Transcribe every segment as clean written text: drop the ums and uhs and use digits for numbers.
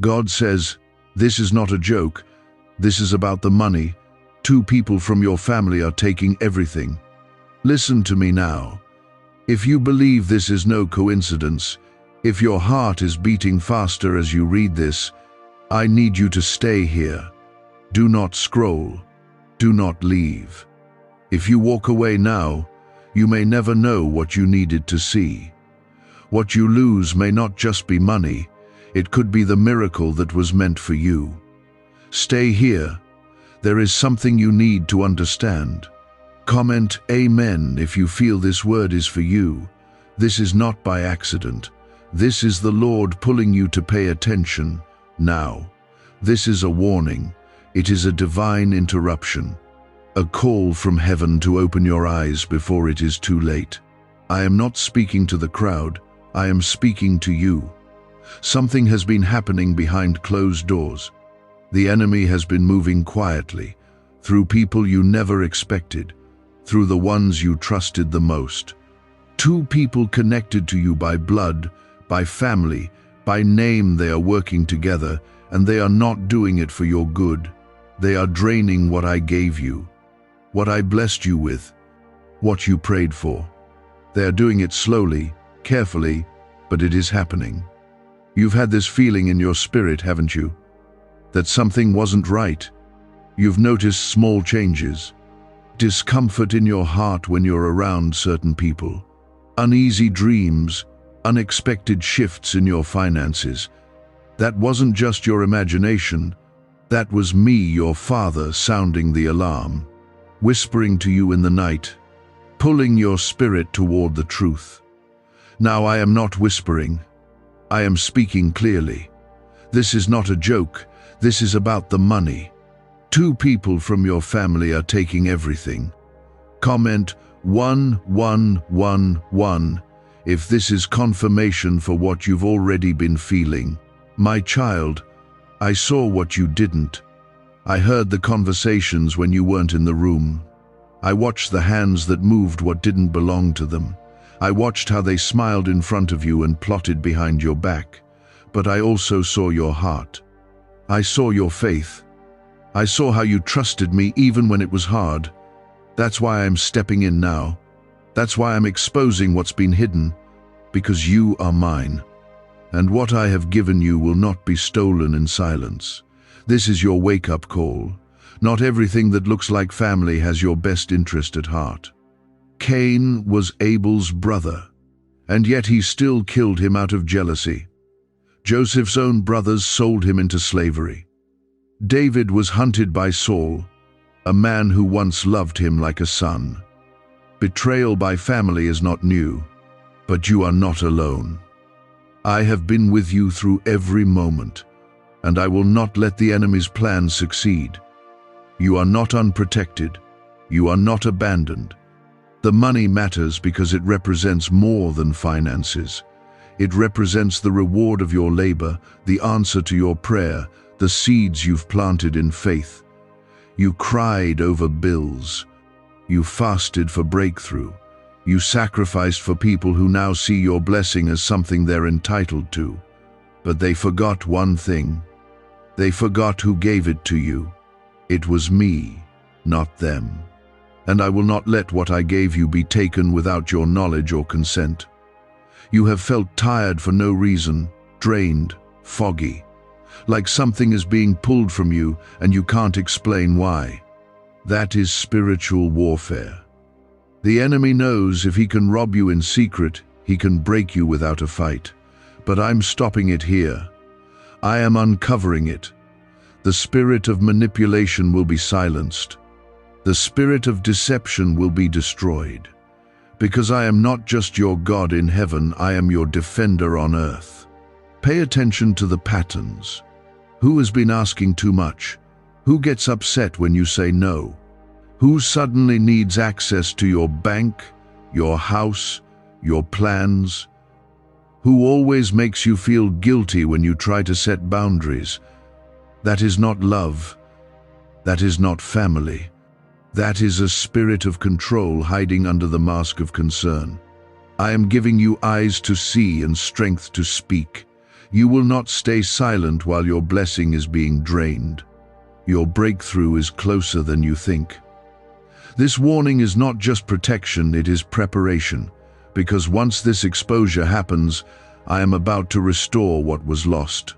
God says, this is not a joke. This is about the money. 2 people from your family are taking everything. Listen to me now. If you believe this is no coincidence, if your heart is beating faster as you read this, I need you to stay here. Do not scroll. Do not leave. If you walk away now, you may never know what you needed to see. What you lose may not just be money, it could be the miracle that was meant for you. Stay here. There is something you need to understand. Comment Amen if you feel this word is for you. This is not by accident. This is the Lord pulling you to pay attention now. This is a warning. It is a divine interruption. A call from heaven to open your eyes before it is too late. I am not speaking to the crowd. I am speaking to you. Something has been happening behind closed doors. The enemy has been moving quietly, through people you never expected, through the ones you trusted the most. 2 people connected to you by blood, by family, by name. They are working together, and they are not doing it for your good. They are draining what I gave you, what I blessed you with, what you prayed for. They are doing it slowly, carefully, but it is happening. You've had this feeling in your spirit, haven't you? That something wasn't right. You've noticed small changes. Discomfort in your heart when you're around certain people. Uneasy dreams, unexpected shifts in your finances. That wasn't just your imagination. That was me, your Father, sounding the alarm, whispering to you in the night, pulling your spirit toward the truth. Now I am not whispering. I am speaking clearly. This is not a joke. This is about the money. 2 people from your family are taking everything. Comment 1111 if this is confirmation for what you've already been feeling. My child, I saw what you didn't. I heard the conversations when you weren't in the room. I watched the hands that moved what didn't belong to them. I watched how they smiled in front of you and plotted behind your back. But I also saw your heart. I saw your faith. I saw how you trusted me even when it was hard. That's why I'm stepping in now. That's why I'm exposing what's been hidden. Because you are mine. And what I have given you will not be stolen in silence. This is your wake-up call. Not everything that looks like family has your best interest at heart. Cain was Abel's brother, and yet he still killed him out of jealousy. Joseph's own brothers sold him into slavery. David was hunted by Saul, a man who once loved him like a son. Betrayal by family is not new, but you are not alone. I have been with you through every moment, and I will not let the enemy's plans succeed. You are not unprotected. You are not abandoned. The money matters because it represents more than finances. It represents the reward of your labor, the answer to your prayer, the seeds you've planted in faith. You cried over bills. You fasted for breakthrough. You sacrificed for people who now see your blessing as something they're entitled to. But they forgot one thing. They forgot who gave it to you. It was me, not them. And I will not let what I gave you be taken without your knowledge or consent. You have felt tired for no reason, drained, foggy, like something is being pulled from you and you can't explain why. That is spiritual warfare. The enemy knows if he can rob you in secret, he can break you without a fight. But I'm stopping it here. I am uncovering it. The spirit of manipulation will be silenced. The spirit of deception will be destroyed. Because I am not just your God in heaven, I am your defender on earth. Pay attention to the patterns. Who has been asking too much? Who gets upset when you say no? Who suddenly needs access to your bank, your house, your plans? Who always makes you feel guilty when you try to set boundaries? That is not love. That is not family. That is a spirit of control hiding under the mask of concern. I am giving you eyes to see and strength to speak. You will not stay silent while your blessing is being drained. Your breakthrough is closer than you think. This warning is not just protection, it is preparation, because once this exposure happens, I am about to restore what was lost.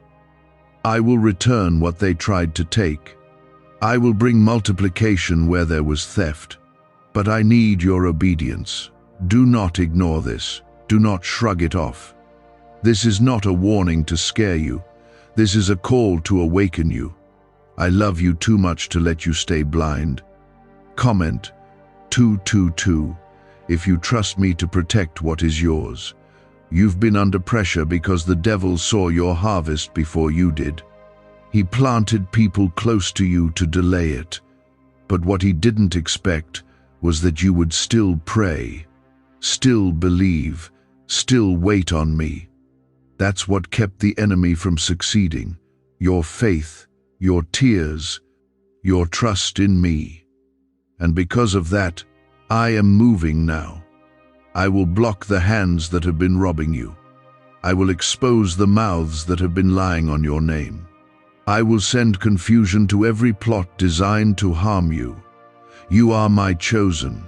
I will return what they tried to take. I will bring multiplication where there was theft. But I need your obedience. Do not ignore this. Do not shrug it off. This is not a warning to scare you. This is a call to awaken you. I love you too much to let you stay blind. Comment 222 if you trust me to protect what is yours. You've been under pressure because the devil saw your harvest before you did. He planted people close to you to delay it. But what he didn't expect was that you would still pray, still believe, still wait on me. That's what kept the enemy from succeeding. Your faith, your tears, your trust in me. And because of that, I am moving now. I will block the hands that have been robbing you. I will expose the mouths that have been lying on your name. I will send confusion to every plot designed to harm you. You are my chosen.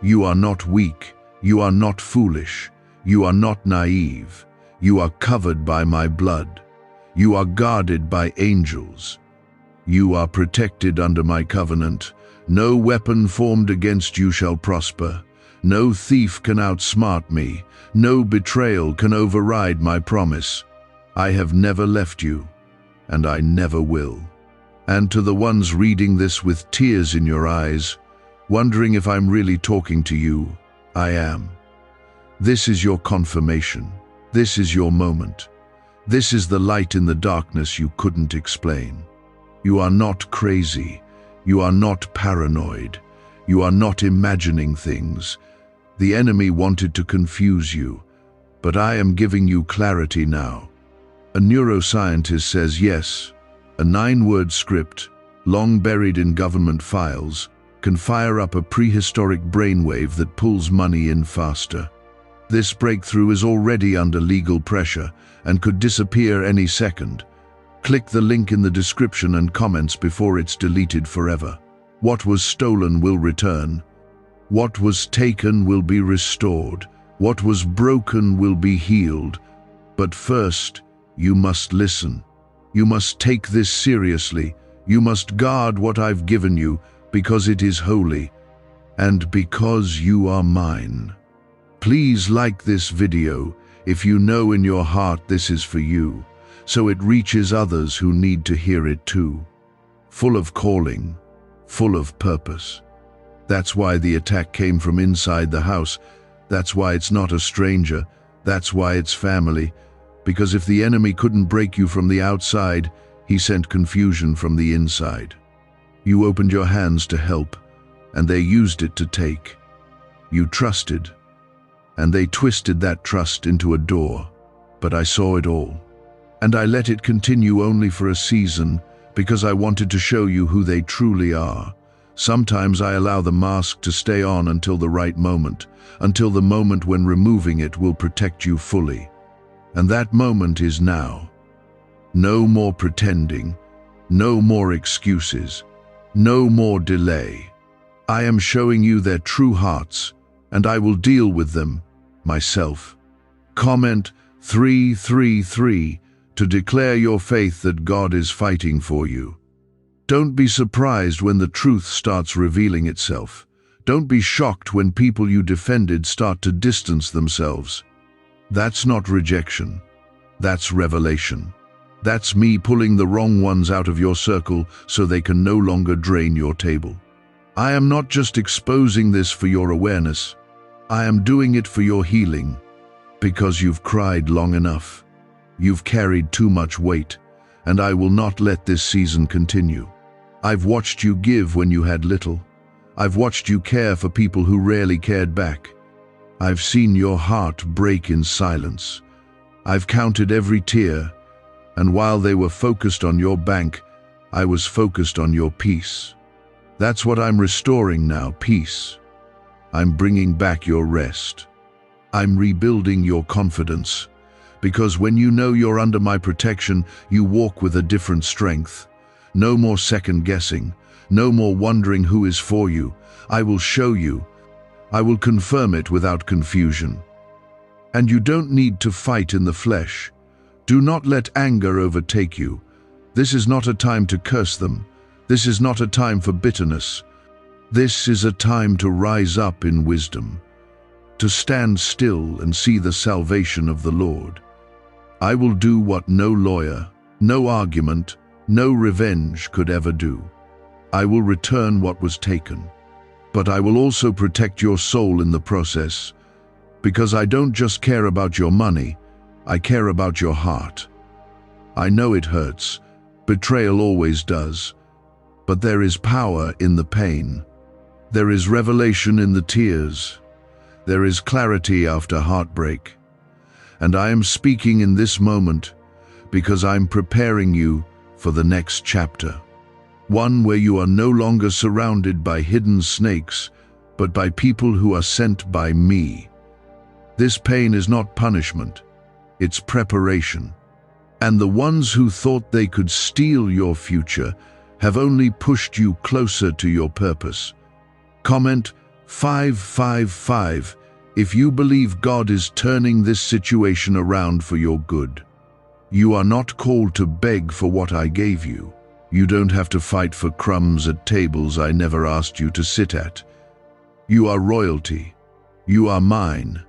You are not weak. You are not foolish. You are not naive. You are covered by my blood. You are guarded by angels. You are protected under my covenant. No weapon formed against you shall prosper. No thief can outsmart me. No betrayal can override my promise. I have never left you, and I never will. And to the ones reading this with tears in your eyes, wondering if I'm really talking to you, I am. This is your confirmation. This is your moment. This is the light in the darkness you couldn't explain. You are not crazy. You are not paranoid. You are not imagining things. The enemy wanted to confuse you, but I am giving you clarity now. A neuroscientist says yes, a 9-word script, long buried in government files, can fire up a prehistoric brainwave that pulls money in faster. This breakthrough is already under legal pressure and could disappear any second. Click the link in the description and comments before it's deleted forever. What was stolen will return. What was taken will be restored. What was broken will be healed. But first, you must listen. You must take this seriously. You must guard what I've given you, because it is holy, and because you are mine. Please like this video if you know in your heart this is for you, so it reaches others who need to hear it too. Full of calling, full of purpose. That's why the attack came from inside the house. That's why it's not a stranger. That's why it's family. Because if the enemy couldn't break you from the outside, he sent confusion from the inside. You opened your hands to help, and they used it to take. You trusted, and they twisted that trust into a door. But I saw it all. And I let it continue only for a season, because I wanted to show you who they truly are. Sometimes I allow the mask to stay on until the right moment, until the moment when removing it will protect you fully. And that moment is now. No more pretending, no more excuses, no more delay. I am showing you their true hearts, and I will deal with them myself. Comment 333 to declare your faith that God is fighting for you. Don't be surprised when the truth starts revealing itself. Don't be shocked when people you defended start to distance themselves. That's not rejection. That's revelation. That's me pulling the wrong ones out of your circle so they can no longer drain your table. I am not just exposing this for your awareness. I am doing it for your healing, because you've cried long enough. You've carried too much weight, and I will not let this season continue. I've watched you give when you had little. I've watched you care for people who rarely cared back. I've seen your heart break in silence. I've counted every tear, and while they were focused on your bank, I was focused on your peace. That's what I'm restoring now, peace. I'm bringing back your rest. I'm rebuilding your confidence, Because when you know you're under my protection, you walk with a different strength. No more second guessing, no more wondering who is for you. I will show you. I will confirm it without confusion. And you don't need to fight in the flesh. Do not let anger overtake you. This is not a time to curse them. This is not a time for bitterness. This is a time to rise up in wisdom, to stand still and see the salvation of the Lord. I will do what no lawyer, no argument, no revenge could ever do. I will return what was taken. But I will also protect your soul in the process, because I don't just care about your money, I care about your heart. I know it hurts. Betrayal always does. But there is power in the pain. There is revelation in the tears. There is clarity after heartbreak. And I am speaking in this moment because I'm preparing you for the next chapter. One where you are no longer surrounded by hidden snakes, but by people who are sent by me. This pain is not punishment, it's preparation. And the ones who thought they could steal your future have only pushed you closer to your purpose. Comment 555 if you believe God is turning this situation around for your good. You are not called to beg for what I gave you. You don't have to fight for crumbs at tables I never asked you to sit at. You are royalty. You are mine.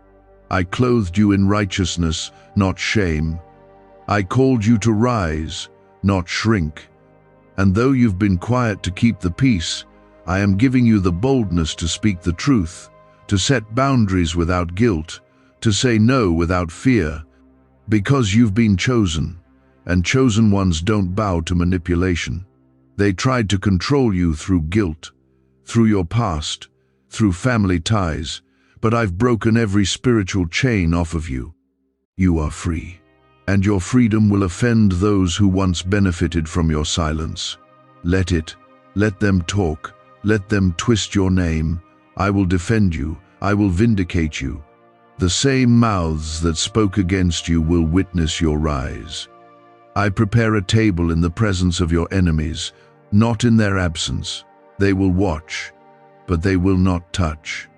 I clothed you in righteousness, not shame. I called you to rise, not shrink. And though you've been quiet to keep the peace, I am giving you the boldness to speak the truth, to set boundaries without guilt, to say no without fear, because you've been chosen, and chosen ones don't bow to manipulation. They tried to control you through guilt, through your past, through family ties, but I've broken every spiritual chain off of you. You are free, and your freedom will offend those who once benefited from your silence. Let them talk, let them twist your name. I will defend you, I will vindicate you. The same mouths that spoke against you will witness your rise. I prepare a table in the presence of your enemies, not in their absence. They will watch, but they will not touch.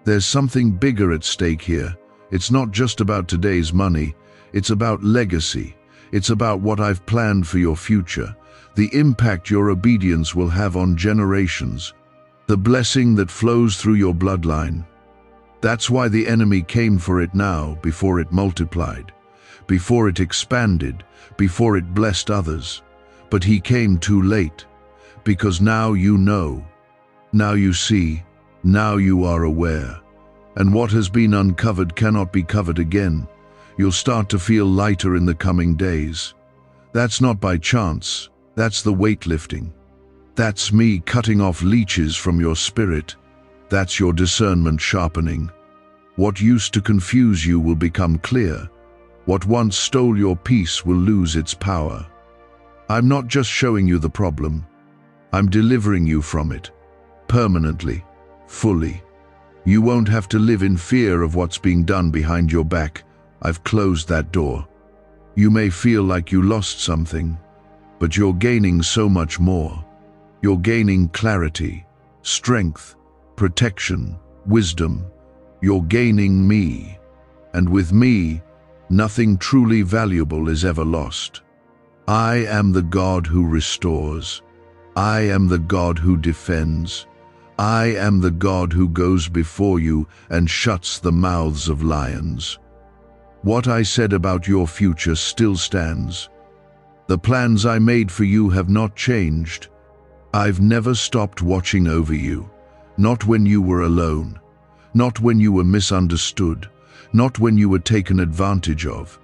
There's something bigger at stake here. It's not just about today's money, it's about legacy. It's about what I've planned for your future, the impact your obedience will have on generations, the blessing that flows through your bloodline. That's why the enemy came for it now, before it multiplied, before it expanded, before it blessed others. But he came too late, because now you know, now you see, now you are aware. And what has been uncovered cannot be covered again. You'll start to feel lighter in the coming days. That's not by chance, that's the weightlifting. That's me cutting off leeches from your spirit. That's your discernment sharpening. What used to confuse you will become clear. What once stole your peace will lose its power. I'm not just showing you the problem. I'm delivering you from it. Permanently. Fully. You won't have to live in fear of what's being done behind your back. I've closed that door. You may feel like you lost something, but you're gaining so much more. You're gaining clarity, strength, protection, wisdom. You're gaining me. And with me, nothing truly valuable is ever lost. I am the God who restores. I am the God who defends. I am the God who goes before you and shuts the mouths of lions. What I said about your future still stands. The plans I made for you have not changed. I've never stopped watching over you, not when you were alone, not when you were misunderstood, not when you were taken advantage of.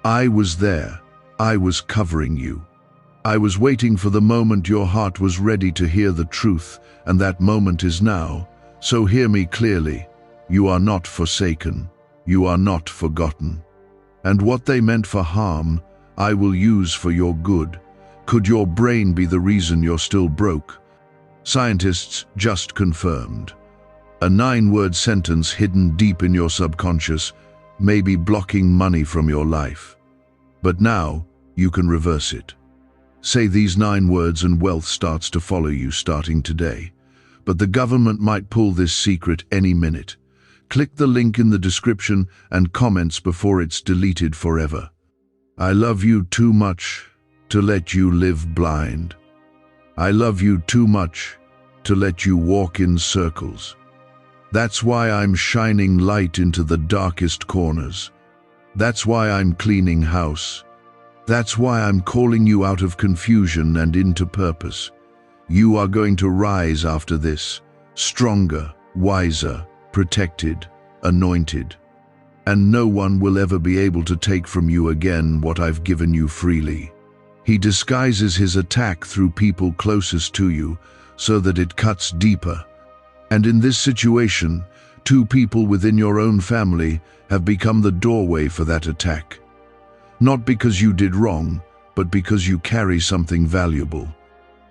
I was there. I was covering you. I was waiting for the moment your heart was ready to hear the truth, and that moment is now. So hear me clearly. You are not forsaken. You are not forgotten. And what they meant for harm, I will use for your good. Could your brain be the reason you're still broke? Scientists just confirmed. A 9-word sentence hidden deep in your subconscious. maybe blocking money from your life. But now, you can reverse it. Say these 9 words and wealth starts to follow you starting today. But the government might pull this secret any minute. Click the link in the description and comments before it's deleted forever. I love you too much to let you live blind. I love you too much to let you walk in circles. That's why I'm shining light into the darkest corners. That's why I'm cleaning house. That's why I'm calling you out of confusion and into purpose. You are going to rise after this, stronger, wiser, protected, anointed. And no one will ever be able to take from you again what I've given you freely. He disguises his attack through people closest to you so that it cuts deeper. And in this situation, 2 people within your own family have become the doorway for that attack. Not because you did wrong, but because you carry something valuable.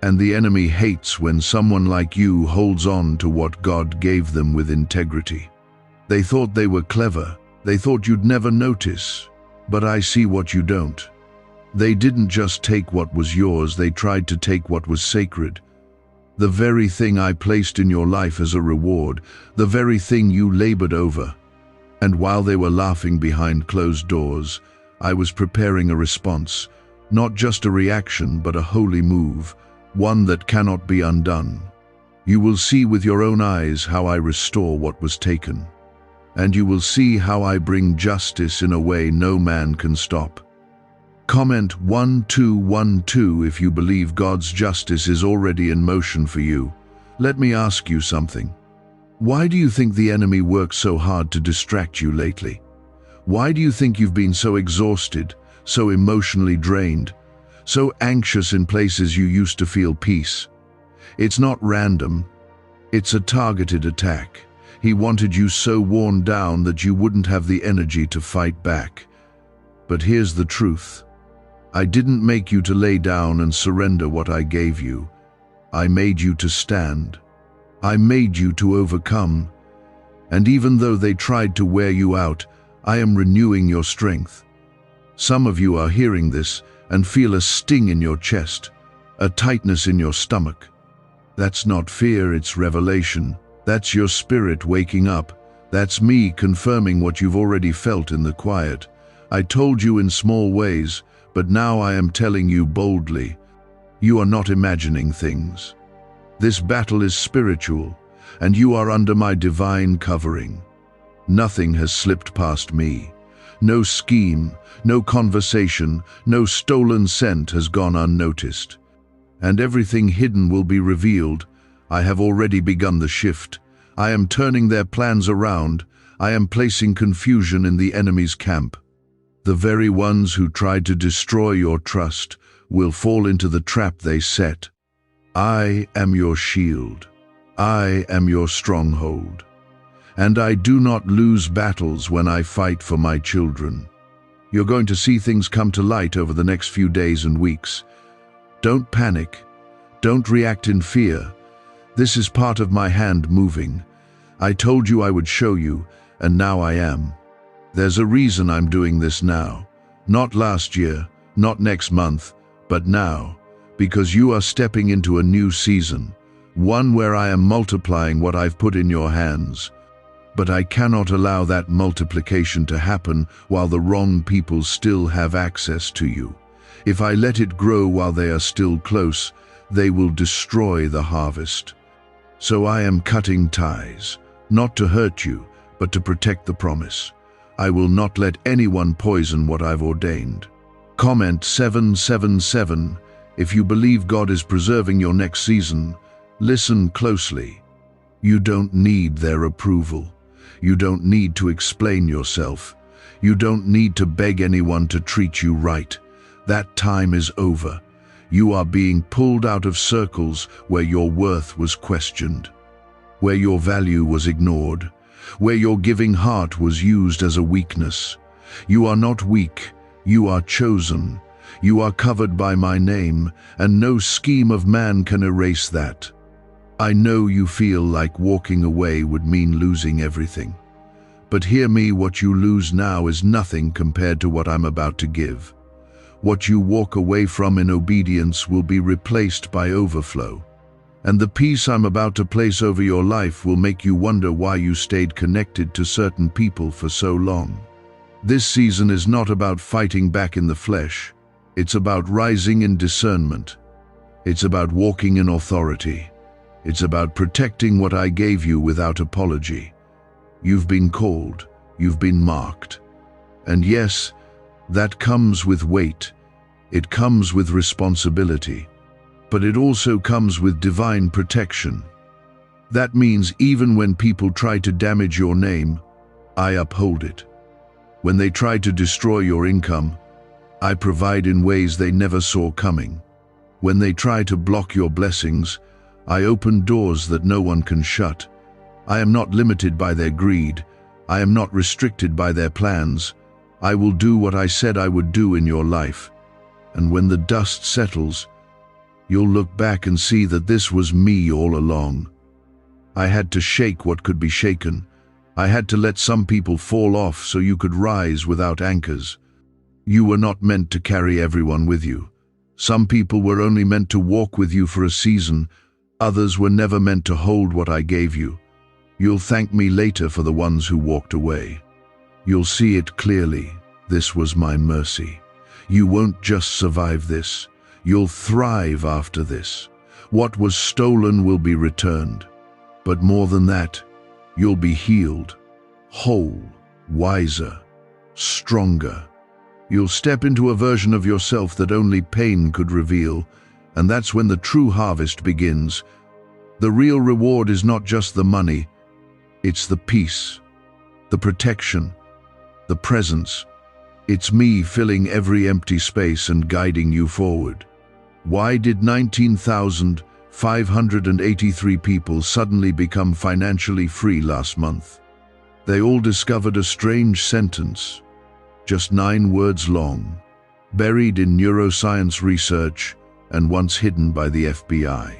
And the enemy hates when someone like you holds on to what God gave them with integrity. They thought they were clever. They thought you'd never notice. But I see what you don't. They didn't just take what was yours, they tried to take what was sacred. The very thing I placed in your life as a reward, the very thing you labored over. And while they were laughing behind closed doors, I was preparing a response, not just a reaction, but a holy move, one that cannot be undone. You will see with your own eyes how I restore what was taken. And you will see how I bring justice in a way no man can stop. Comment 1212 if you believe God's justice is already in motion for you. Let me ask you something. Why do you think the enemy works so hard to distract you lately? Why do you think you've been so exhausted, so emotionally drained, so anxious in places you used to feel peace? It's not random. It's a targeted attack. He wanted you so worn down that you wouldn't have the energy to fight back. But here's the truth. I didn't make you to lay down and surrender what I gave you. I made you to stand. I made you to overcome. And even though they tried to wear you out, I am renewing your strength. Some of you are hearing this and feel a sting in your chest, a tightness in your stomach. That's not fear, it's revelation. That's your spirit waking up. That's me confirming what you've already felt in the quiet. I told you in small ways, but now I am telling you boldly. You are not imagining things. This battle is spiritual, and you are under my divine covering. Nothing has slipped past me. No scheme, no conversation, no stolen scent has gone unnoticed. And everything hidden will be revealed. I have already begun the shift. I am turning their plans around. I am placing confusion in the enemy's camp. The very ones who tried to destroy your trust will fall into the trap they set. I am your shield. I am your stronghold. And I do not lose battles when I fight for my children. You're going to see things come to light over the next few days and weeks. Don't panic. Don't react in fear. This is part of my hand moving. I told you I would show you, and now I am. There's a reason I'm doing this now. Not last year, not next month, but now. Because you are stepping into a new season. One where I am multiplying what I've put in your hands. But I cannot allow that multiplication to happen while the wrong people still have access to you. If I let it grow while they are still close, they will destroy the harvest. So I am cutting ties, not to hurt you, but to protect the promise. I will not let anyone poison what I've ordained. Comment 777 if you believe God is preserving your next season. Listen closely. You don't need their approval. You don't need to explain yourself. You don't need to beg anyone to treat you right. That time is over. You are being pulled out of circles where your worth was questioned, where your value was ignored, where your giving heart was used as a weakness. You are not weak. You are chosen. You are covered by my name, and no scheme of man can erase that. I know you feel like walking away would mean losing everything. But hear me, what you lose now is nothing compared to what I'm about to give. What you walk away from in obedience will be replaced by overflow. And the peace I'm about to place over your life will make you wonder why you stayed connected to certain people for so long. This season is not about fighting back in the flesh. It's about rising in discernment. It's about walking in authority. It's about protecting what I gave you without apology. You've been called. You've been marked. And yes, that comes with weight. It comes with responsibility. But it also comes with divine protection. That means even when people try to damage your name, I uphold it. When they try to destroy your income, I provide in ways they never saw coming. When they try to block your blessings, I open doors that no one can shut. I am not limited by their greed. I am not restricted by their plans. I will do what I said I would do in your life. And when the dust settles, you'll look back and see that this was me all along. I had to shake what could be shaken. I had to let some people fall off so you could rise without anchors. You were not meant to carry everyone with you. Some people were only meant to walk with you for a season. Others were never meant to hold what I gave you. You'll thank me later for the ones who walked away. You'll see it clearly. This was my mercy. You won't just survive this. You'll thrive after this. What was stolen will be returned. But more than that, you'll be healed, whole, wiser, stronger. You'll step into a version of yourself that only pain could reveal, and that's when the true harvest begins. The real reward is not just the money, it's the peace, the protection, the presence. It's me filling every empty space and guiding you forward. Why did 19,583 people suddenly become financially free last month? They all discovered a strange sentence, just 9 words long, buried in neuroscience research and once hidden by the FBI.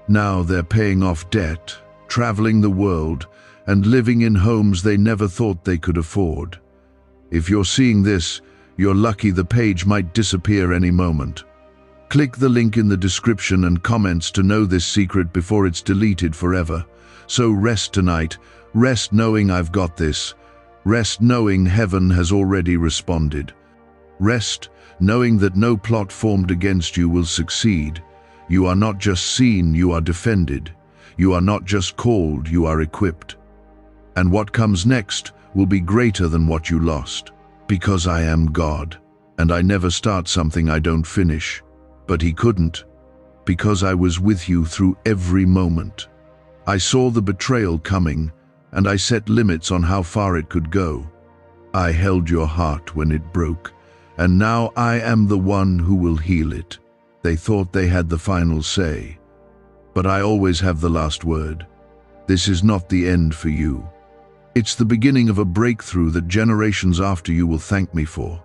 Now they're paying off debt, traveling the world, and living in homes they never thought they could afford. If you're seeing this, you're lucky. The page might disappear any moment. Click the link in the description and comments to know this secret before it's deleted forever. So rest tonight. Rest knowing I've got this. Rest knowing heaven has already responded. Rest knowing that no plot formed against you will succeed. You are not just seen, you are defended. You are not just called, you are equipped. And what comes next will be greater than what you lost. Because I am God, and I never start something I don't finish. But He couldn't, because I was with you through every moment. I saw the betrayal coming, and I set limits on how far it could go. I held your heart when it broke, and now I am the one who will heal it. They thought they had the final say, but I always have the last word. This is not the end for you. It's the beginning of a breakthrough that generations after you will thank me for.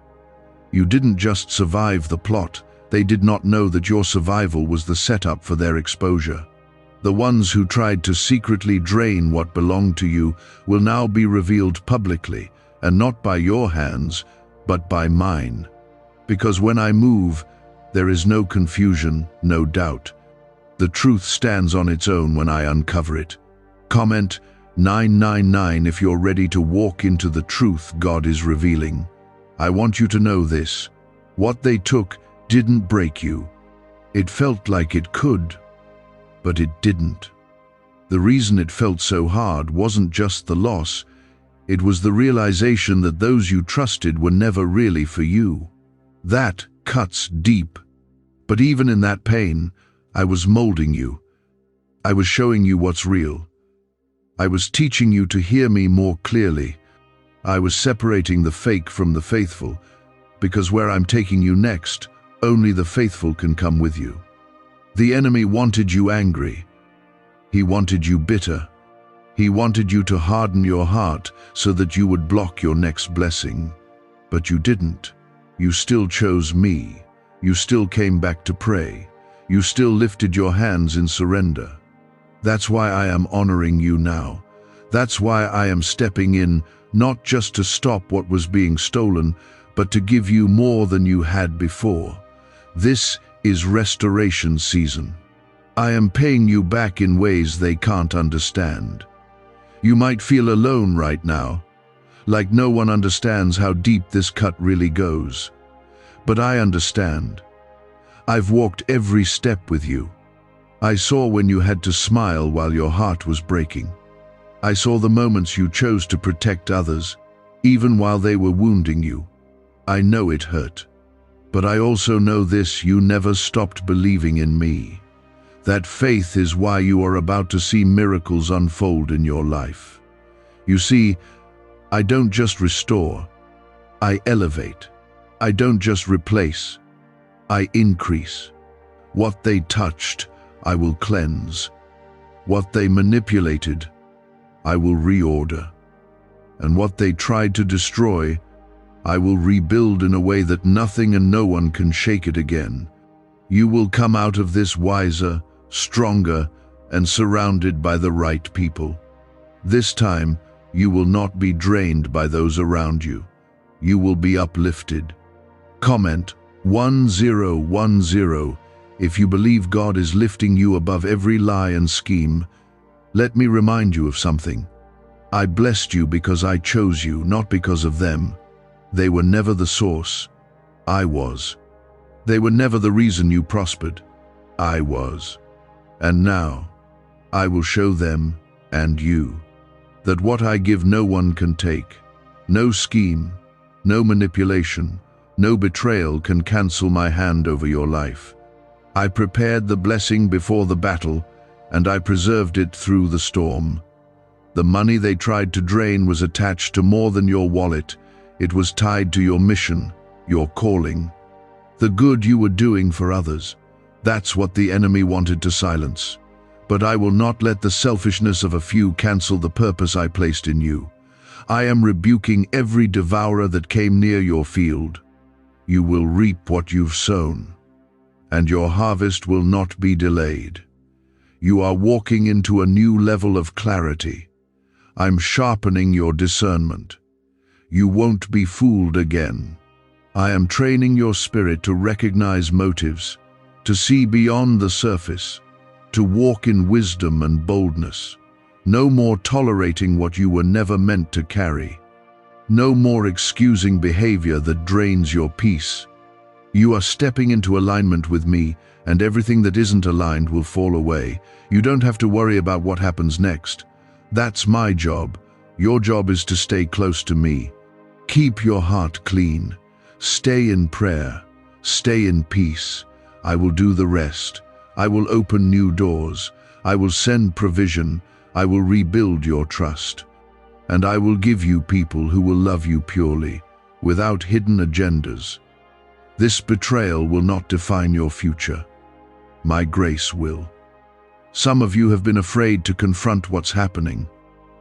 You didn't just survive the plot. They did not know that your survival was the setup for their exposure. The ones who tried to secretly drain what belonged to you will now be revealed publicly, and not by your hands, but by mine. Because when I move, there is no confusion, no doubt. The truth stands on its own when I uncover it. Comment 999 if you're ready to walk into the truth God is revealing. I want you to know this. What they took didn't break you. It felt like it could, but it didn't. The reason it felt so hard wasn't just the loss. It was the realization that those you trusted were never really for you. That cuts deep. But even in that pain, I was molding you. I was showing you what's real. I was teaching you to hear me more clearly. I was separating the fake from the faithful, because where I'm taking you next, only the faithful can come with you. The enemy wanted you angry. He wanted you bitter. He wanted you to harden your heart so that you would block your next blessing. But you didn't. You still chose me. You still came back to pray. You still lifted your hands in surrender. That's why I am honoring you now. That's why I am stepping in, not just to stop what was being stolen, but to give you more than you had before. This is restoration season. I am paying you back in ways they can't understand. You might feel alone right now, like no one understands how deep this cut really goes. But I understand. I've walked every step with you. I saw when you had to smile while your heart was breaking. I saw the moments you chose to protect others, even while they were wounding you. I know it hurt. But I also know this: you never stopped believing in me. That faith is why you are about to see miracles unfold in your life. You see, I don't just restore, I elevate. I don't just replace, I increase. What they touched, I will cleanse. What they manipulated, I will reorder. And what they tried to destroy, I will rebuild in a way that nothing and no one can shake it again. You will come out of this wiser, stronger, and surrounded by the right people. This time, you will not be drained by those around you. You will be uplifted. Comment 1010 if you believe God is lifting you above every lie and scheme. Let me remind you of something. I blessed you because I chose you, not because of them. They were never the source. I was. They were never the reason you prospered. I was. And now, I will show them, and you, that what I give no one can take. No scheme, no manipulation, no betrayal can cancel my hand over your life. I prepared the blessing before the battle, and I preserved it through the storm. The money they tried to drain was attached to more than your wallet. It was tied to your mission, your calling. The good you were doing for others. That's what the enemy wanted to silence. But I will not let the selfishness of a few cancel the purpose I placed in you. I am rebuking every devourer that came near your field. You will reap what you've sown, and your harvest will not be delayed. You are walking into a new level of clarity. I'm sharpening your discernment. You won't be fooled again. I am training your spirit to recognize motives, to see beyond the surface, to walk in wisdom and boldness. No more tolerating what you were never meant to carry. No more excusing behavior that drains your peace. You are stepping into alignment with me, and everything that isn't aligned will fall away. You don't have to worry about what happens next. That's my job. Your job is to stay close to me. Keep your heart clean. Stay in prayer. Stay in peace. I will do the rest. I will open new doors. I will send provision. I will rebuild your trust. And I will give you people who will love you purely, without hidden agendas. This betrayal will not define your future. My grace will. Some of you have been afraid to confront what's happening.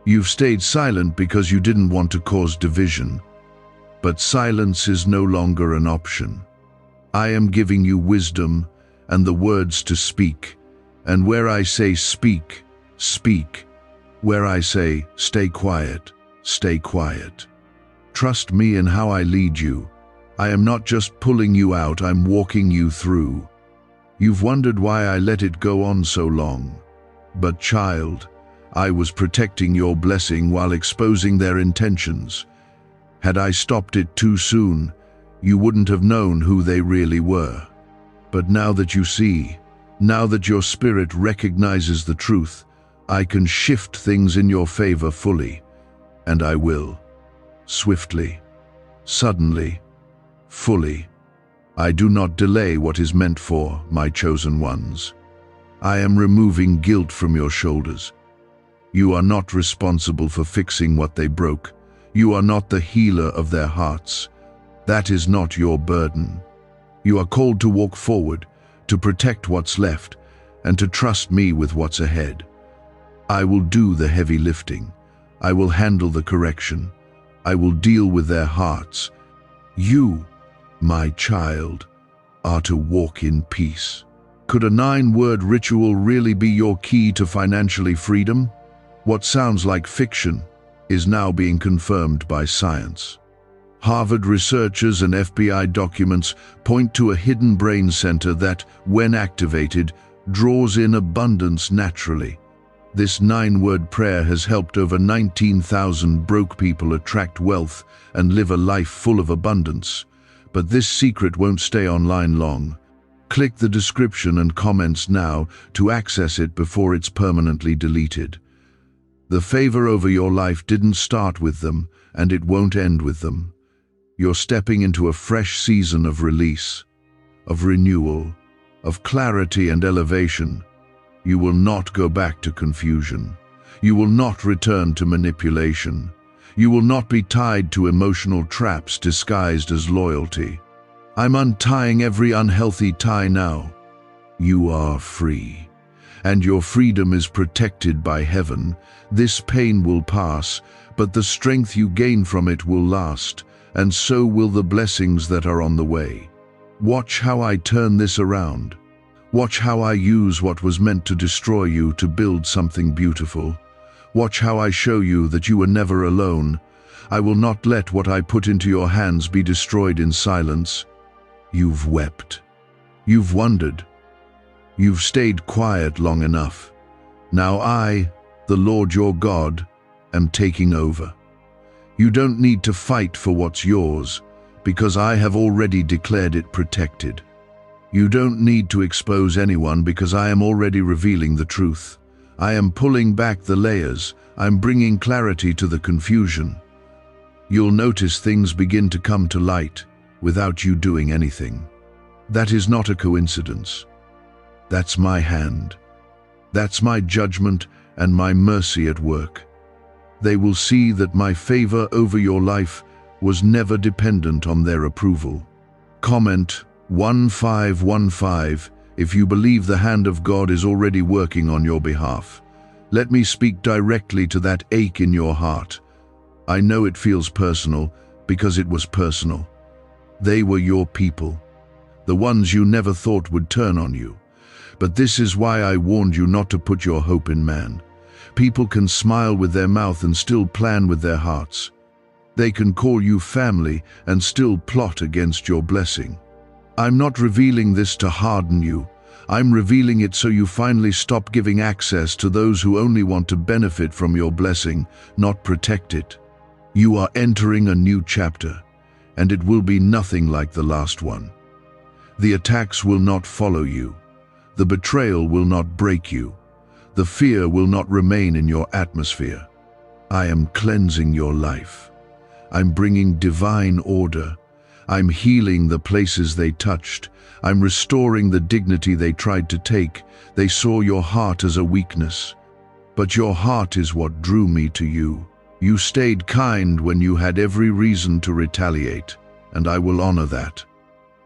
You've stayed silent because you didn't want to cause division. But silence is no longer an option. I am giving you wisdom and the words to speak. And where I say speak, speak. Where I say stay quiet, stay quiet. Trust me in how I lead you. I am not just pulling you out, I'm walking you through. You've wondered why I let it go on so long. But child, I was protecting your blessing while exposing their intentions. Had I stopped it too soon, you wouldn't have known who they really were. But now that you see, now that your spirit recognizes the truth, I can shift things in your favor fully. And I will. Swiftly. Suddenly. Fully. I do not delay what is meant for my chosen ones. I am removing guilt from your shoulders. You are not responsible for fixing what they broke. You are not the healer of their hearts. That is not your burden. You are called to walk forward, to protect what's left, and to trust me with what's ahead. I will do the heavy lifting. I will handle the correction. I will deal with their hearts. You, my child, are to walk in peace. Could a 9-word ritual really be your key to financially freedom? What sounds like fiction is now being confirmed by science. Harvard researchers and FBI documents point to a hidden brain center that, when activated, draws in abundance naturally. This 9-word prayer has helped over 19,000 broke people attract wealth and live a life full of abundance. But this secret won't stay online long. Click the description and comments now to access it before it's permanently deleted. The favor over your life didn't start with them, and it won't end with them. You're stepping into a fresh season of release, of renewal, of clarity and elevation. You will not go back to confusion. You will not return to manipulation. You will not be tied to emotional traps disguised as loyalty. I'm untying every unhealthy tie now. You are free, and your freedom is protected by heaven. This pain will pass, but the strength you gain from it will last, and so will the blessings that are on the way. Watch how I turn this around. Watch how I use what was meant to destroy you to build something beautiful. Watch how I show you that you were never alone. I will not let what I put into your hands be destroyed in silence. You've wept. You've wondered. You've stayed quiet long enough. Now I, the Lord your God, am taking over. You don't need to fight for what's yours, because I have already declared it protected. You don't need to expose anyone, because I am already revealing the truth. I am pulling back the layers. I'm bringing clarity to the confusion. You'll notice things begin to come to light without you doing anything. That is not a coincidence. That's my hand. That's my judgment and my mercy at work. They will see that my favor over your life was never dependent on their approval. Comment 1515 if you believe the hand of God is already working on your behalf. Let me speak directly to that ache in your heart. I know it feels personal because it was personal. They were your people, the ones you never thought would turn on you. But this is why I warned you not to put your hope in man. People can smile with their mouth and still plan with their hearts. They can call you family and still plot against your blessing. I'm not revealing this to harden you. I'm revealing it so you finally stop giving access to those who only want to benefit from your blessing, not protect it. You are entering a new chapter, and it will be nothing like the last one. The attacks will not follow you. The betrayal will not break you. The fear will not remain in your atmosphere. I am cleansing your life. I'm bringing divine order. I'm healing the places they touched. I'm restoring the dignity they tried to take. They saw your heart as a weakness. But your heart is what drew me to you. You stayed kind when you had every reason to retaliate, and I will honor that.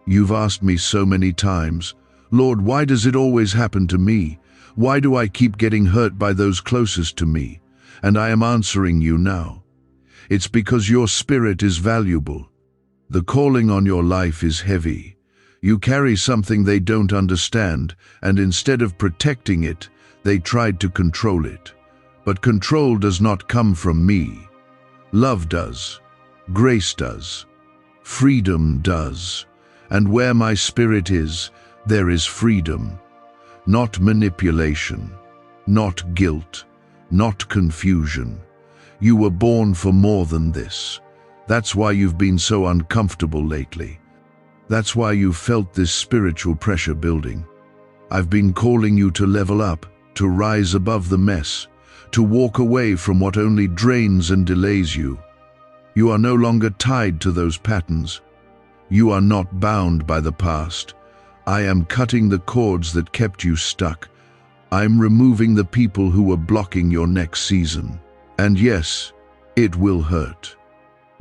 You've asked me so many times, Lord, why does it always happen to me? Why do I keep getting hurt by those closest to me? And I am answering you now. It's because your spirit is valuable. The calling on your life is heavy. You carry something they don't understand, and instead of protecting it, they tried to control it. But control does not come from me. Love does. Grace does. Freedom does. And where my spirit is, there is freedom. Not manipulation, not guilt, not confusion. You were born for more than this. That's why you've been so uncomfortable lately. That's why you've felt this spiritual pressure building. I've been calling you to level up, to rise above the mess, to walk away from what only drains and delays you. You are no longer tied to those patterns. You are not bound by the past. I am cutting the cords that kept you stuck. I'm removing the people who were blocking your next season. And yes, it will hurt,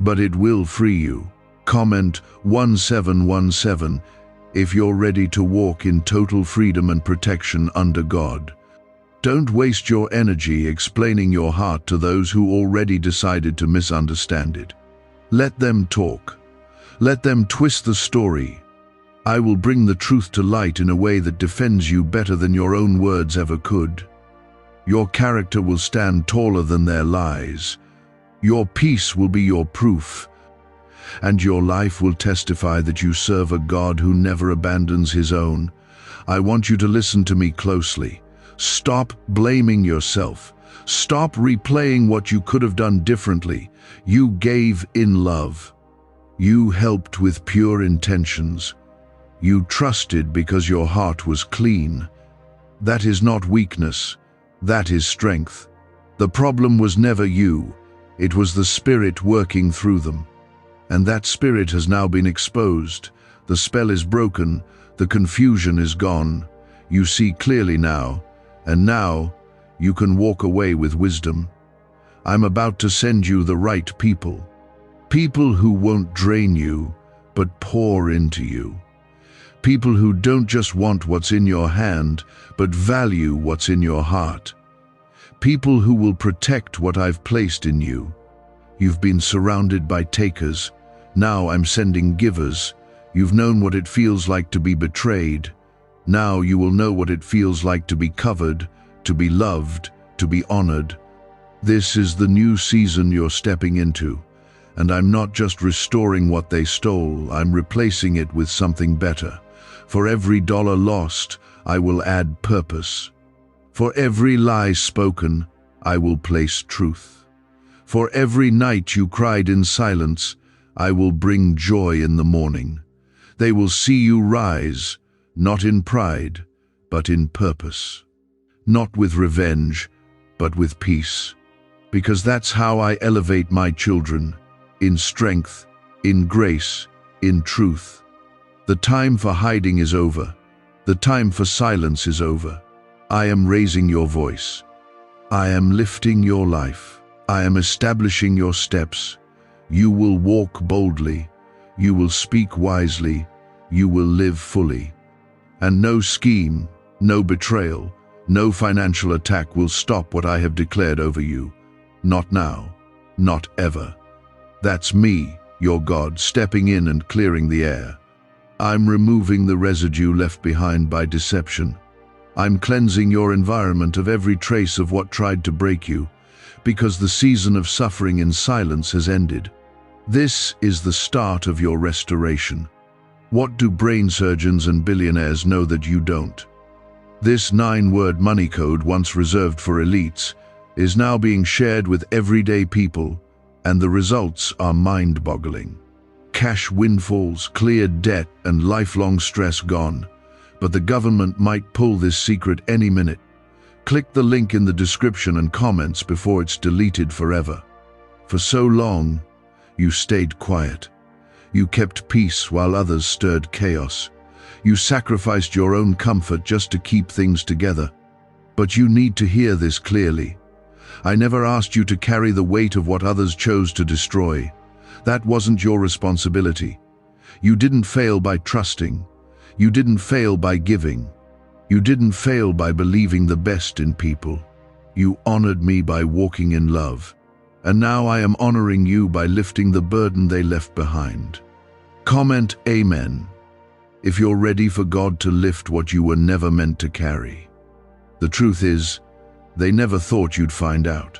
but it will free you. Comment 1717 if you're ready to walk in total freedom and protection under God. Don't waste your energy explaining your heart to those who already decided to misunderstand it. Let them talk. Let them twist the story. I will bring the truth to light in a way that defends you better than your own words ever could. Your character will stand taller than their lies. Your peace will be your proof, and your life will testify that you serve a God who never abandons his own. I want you to listen to me closely. Stop blaming yourself. Stop replaying what you could have done differently. You gave in love. You helped with pure intentions. You trusted because your heart was clean. That is not weakness. That is strength. The problem was never you. It was the Spirit working through them. And that Spirit has now been exposed. The spell is broken. The confusion is gone. You see clearly now. And now, you can walk away with wisdom. I'm about to send you the right people. People who won't drain you, but pour into you. People who don't just want what's in your hand, but value what's in your heart. People who will protect what I've placed in you. You've been surrounded by takers. Now I'm sending givers. You've known what it feels like to be betrayed. Now you will know what it feels like to be covered, to be loved, to be honored. This is the new season you're stepping into, and I'm not just restoring what they stole, I'm replacing it with something better. For every dollar lost, I will add purpose. For every lie spoken, I will place truth. For every night you cried in silence, I will bring joy in the morning. They will see you rise, not in pride, but in purpose. Not with revenge, but with peace. Because that's how I elevate my children, in strength, in grace, in truth. The time for hiding is over. The time for silence is over. I am raising your voice. I am lifting your life. I am establishing your steps. You will walk boldly. You will speak wisely. You will live fully. And no scheme, no betrayal, no financial attack will stop what I have declared over you. Not now, not ever. That's me, your God, stepping in and clearing the air. I'm removing the residue left behind by deception. I'm cleansing your environment of every trace of what tried to break you, because the season of suffering in silence has ended. This is the start of your restoration. What do brain surgeons and billionaires know that you don't? This 9-word money code, once reserved for elites, is now being shared with everyday people, and the results are mind-boggling. Cash windfalls, cleared debt, and lifelong stress gone. But the government might pull this secret any minute. Click the link in the description and comments before it's deleted forever. For so long, you stayed quiet. You kept peace while others stirred chaos. You sacrificed your own comfort just to keep things together. But you need to hear this clearly. I never asked you to carry the weight of what others chose to destroy. That wasn't your responsibility. You didn't fail by trusting. You didn't fail by giving. You didn't fail by believing the best in people. You honored me by walking in love. And now I am honoring you by lifting the burden they left behind. Comment Amen if you're ready for God to lift what you were never meant to carry. The truth is, they never thought you'd find out.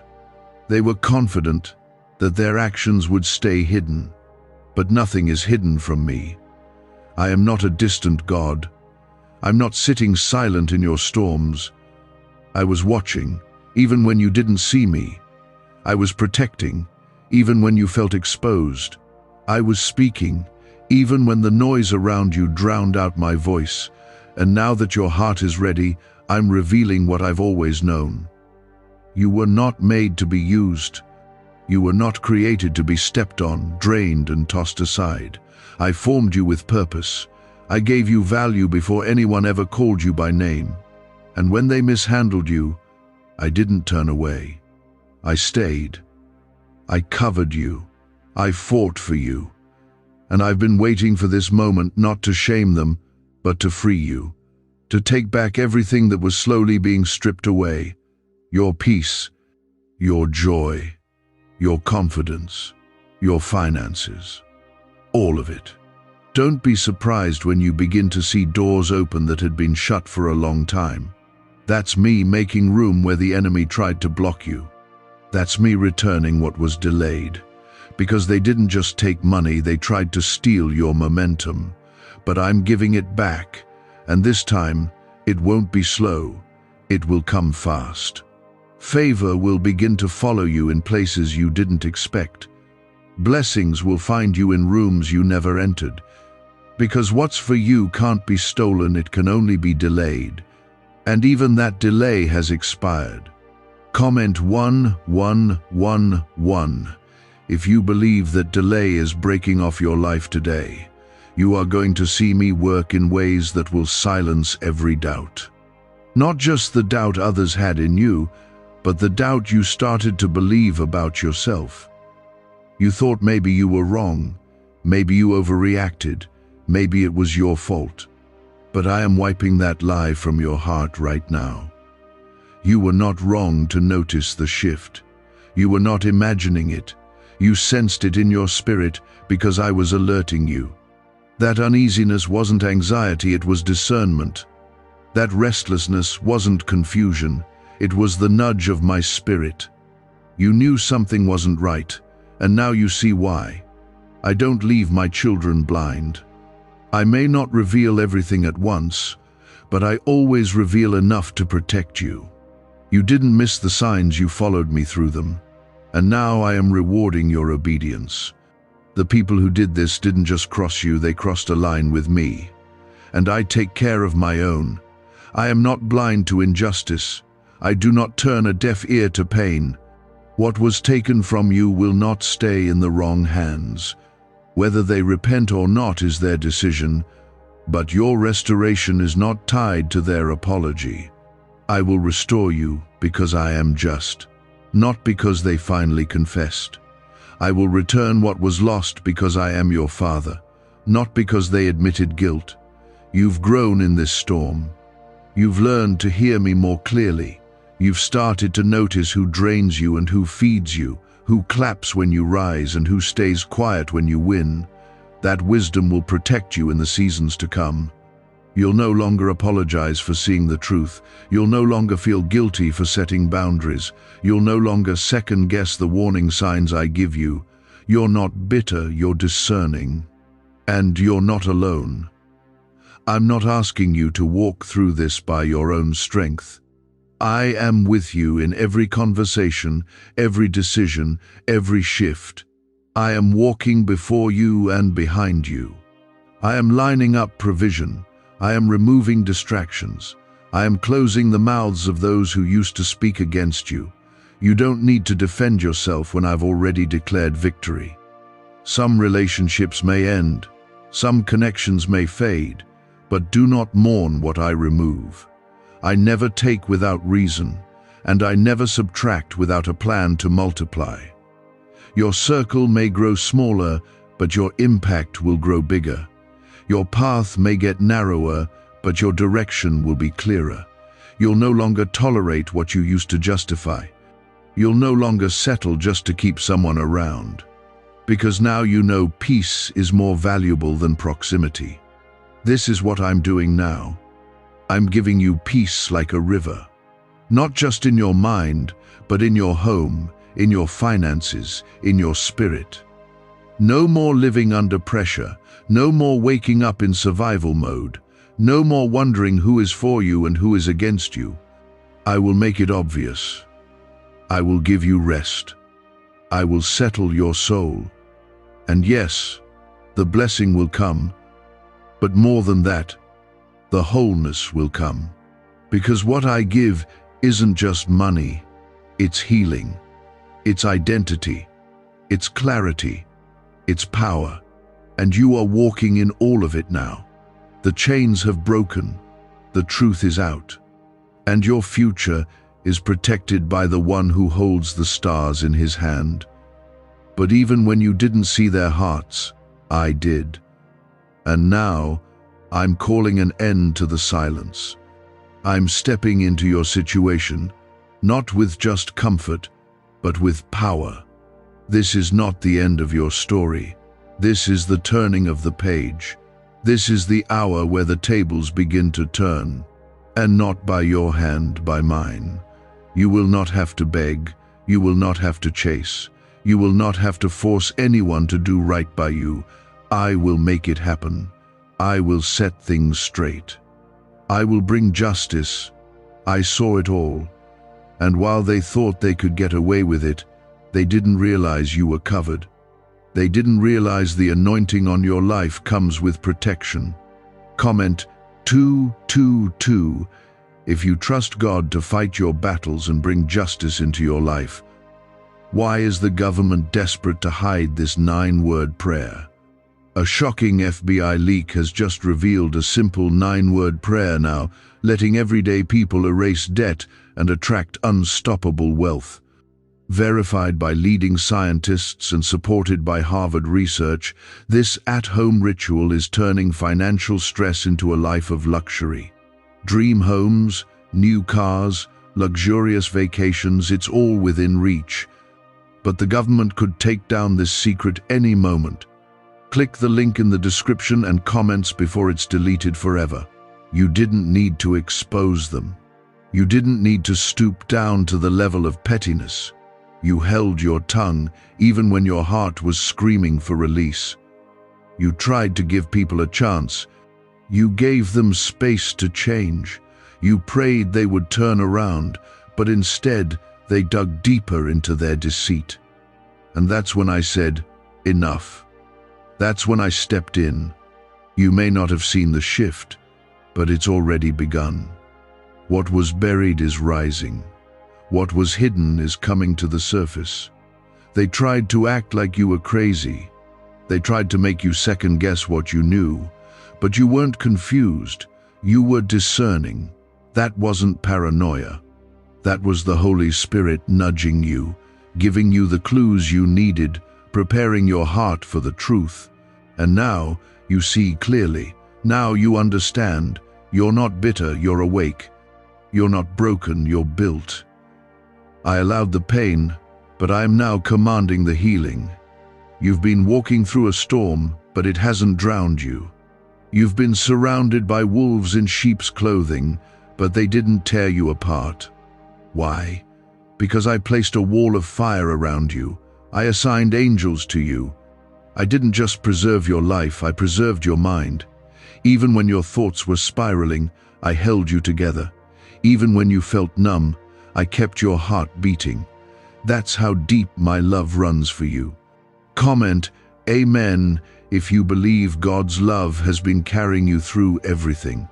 They were confident that their actions would stay hidden. But nothing is hidden from me. I am not a distant God. I'm not sitting silent in your storms. I was watching, even when you didn't see me. I was protecting, even when you felt exposed. I was speaking, even when the noise around you drowned out my voice. And now that your heart is ready, I'm revealing what I've always known. You were not made to be used. You were not created to be stepped on, drained, and tossed aside. I formed you with purpose. I gave you value before anyone ever called you by name. And when they mishandled you, I didn't turn away. I stayed. I covered you. I fought for you. And I've been waiting for this moment not to shame them, but to free you. To take back everything that was slowly being stripped away. Your peace, your joy, your confidence, your finances. All of it. Don't be surprised when you begin to see doors open that had been shut for a long time. That's me making room where the enemy tried to block you. That's me returning what was delayed. Because they didn't just take money, they tried to steal your momentum. But I'm giving it back, and this time, it won't be slow. It will come fast. Favor will begin to follow you in places you didn't expect. Blessings will find you in rooms you never entered. Because what's for you can't be stolen, it can only be delayed. And even that delay has expired. Comment 1111 if you believe that delay is breaking off your life today. You are going to see me work in ways that will silence every doubt. Not just the doubt others had in you, but the doubt you started to believe about yourself. You thought maybe you were wrong, maybe you overreacted, maybe it was your fault. But I am wiping that lie from your heart right now. You were not wrong to notice the shift. You were not imagining it. You sensed it in your spirit because I was alerting you. That uneasiness wasn't anxiety, it was discernment. That restlessness wasn't confusion, it was the nudge of my spirit. You knew something wasn't right, and now you see why. I don't leave my children blind. I may not reveal everything at once, but I always reveal enough to protect you. You didn't miss the signs, you followed me through them. And now I am rewarding your obedience. The people who did this didn't just cross you, they crossed a line with me. And I take care of my own. I am not blind to injustice. I do not turn a deaf ear to pain. What was taken from you will not stay in the wrong hands. Whether they repent or not is their decision, but your restoration is not tied to their apology. I will restore you because I am just, not because they finally confessed. I will return what was lost because I am your Father, not because they admitted guilt. You've grown in this storm. You've learned to hear me more clearly. You've started to notice who drains you and who feeds you, who claps when you rise and who stays quiet when you win. That wisdom will protect you in the seasons to come. You'll no longer apologize for seeing the truth. You'll no longer feel guilty for setting boundaries. You'll no longer second-guess the warning signs I give you. You're not bitter, you're discerning. And you're not alone. I'm not asking you to walk through this by your own strength. I am with you in every conversation, every decision, every shift. I am walking before you and behind you. I am lining up provision. I am removing distractions. I am closing the mouths of those who used to speak against you. You don't need to defend yourself when I've already declared victory. Some relationships may end, some connections may fade, but do not mourn what I remove. I never take without reason, and I never subtract without a plan to multiply. Your circle may grow smaller, but your impact will grow bigger. Your path may get narrower, but your direction will be clearer. You'll no longer tolerate what you used to justify. You'll no longer settle just to keep someone around. Because now you know peace is more valuable than proximity. This is what I'm doing now. I'm giving you peace like a river. Not just in your mind, but in your home, in your finances, in your spirit. No more living under pressure. No more waking up in survival mode. No more wondering who is for you and who is against you. I will make it obvious. I will give you rest. I will settle your soul. And yes, the blessing will come. But more than that, the wholeness will come. Because what I give isn't just money. It's healing. It's identity. It's clarity. It's power. And you are walking in all of it now. The chains have broken. The truth is out. And your future is protected by the one who holds the stars in his hand. But even when you didn't see their hearts, I did. And now, I'm calling an end to the silence. I'm stepping into your situation, not with just comfort, but with power. This is not the end of your story. This is the turning of the page. This is the hour where the tables begin to turn. And not by your hand, by mine. You will not have to beg. You will not have to chase. You will not have to force anyone to do right by you. I will make it happen. I will set things straight. I will bring justice. I saw it all. And while they thought they could get away with it, they didn't realize you were covered. They didn't realize the anointing on your life comes with protection. Comment 222 if you trust God to fight your battles and bring justice into your life. Why is the government desperate to hide this 9-word prayer? A shocking FBI leak has just revealed a simple 9-word prayer now, letting everyday people erase debt and attract unstoppable wealth. Verified by leading scientists and supported by Harvard research, this at-home ritual is turning financial stress into a life of luxury. Dream homes, new cars, luxurious vacations, it's all within reach. But the government could take down this secret any moment. Click the link in the description and comments before it's deleted forever. You didn't need to expose them. You didn't need to stoop down to the level of pettiness. You held your tongue even when your heart was screaming for release. You tried to give people a chance. You gave them space to change. You prayed they would turn around, but instead they dug deeper into their deceit. And that's when I said, enough. That's when I stepped in. You may not have seen the shift, but it's already begun. What was buried is rising. What was hidden is coming to the surface. They tried to act like you were crazy. They tried to make you second-guess what you knew, but you weren't confused. You were discerning. That wasn't paranoia. That was the Holy Spirit nudging you, giving you the clues you needed, preparing your heart for the truth. And now you see clearly. Now you understand. You're not bitter, you're awake. You're not broken, you're built. I allowed the pain, but I am now commanding the healing. You've been walking through a storm, but it hasn't drowned you. You've been surrounded by wolves in sheep's clothing, but they didn't tear you apart. Why? Because I placed a wall of fire around you. I assigned angels to you. I didn't just preserve your life, I preserved your mind. Even when your thoughts were spiraling, I held you together. Even when you felt numb, I kept your heart beating. That's how deep my love runs for you. Comment, Amen, if you believe God's love has been carrying you through everything.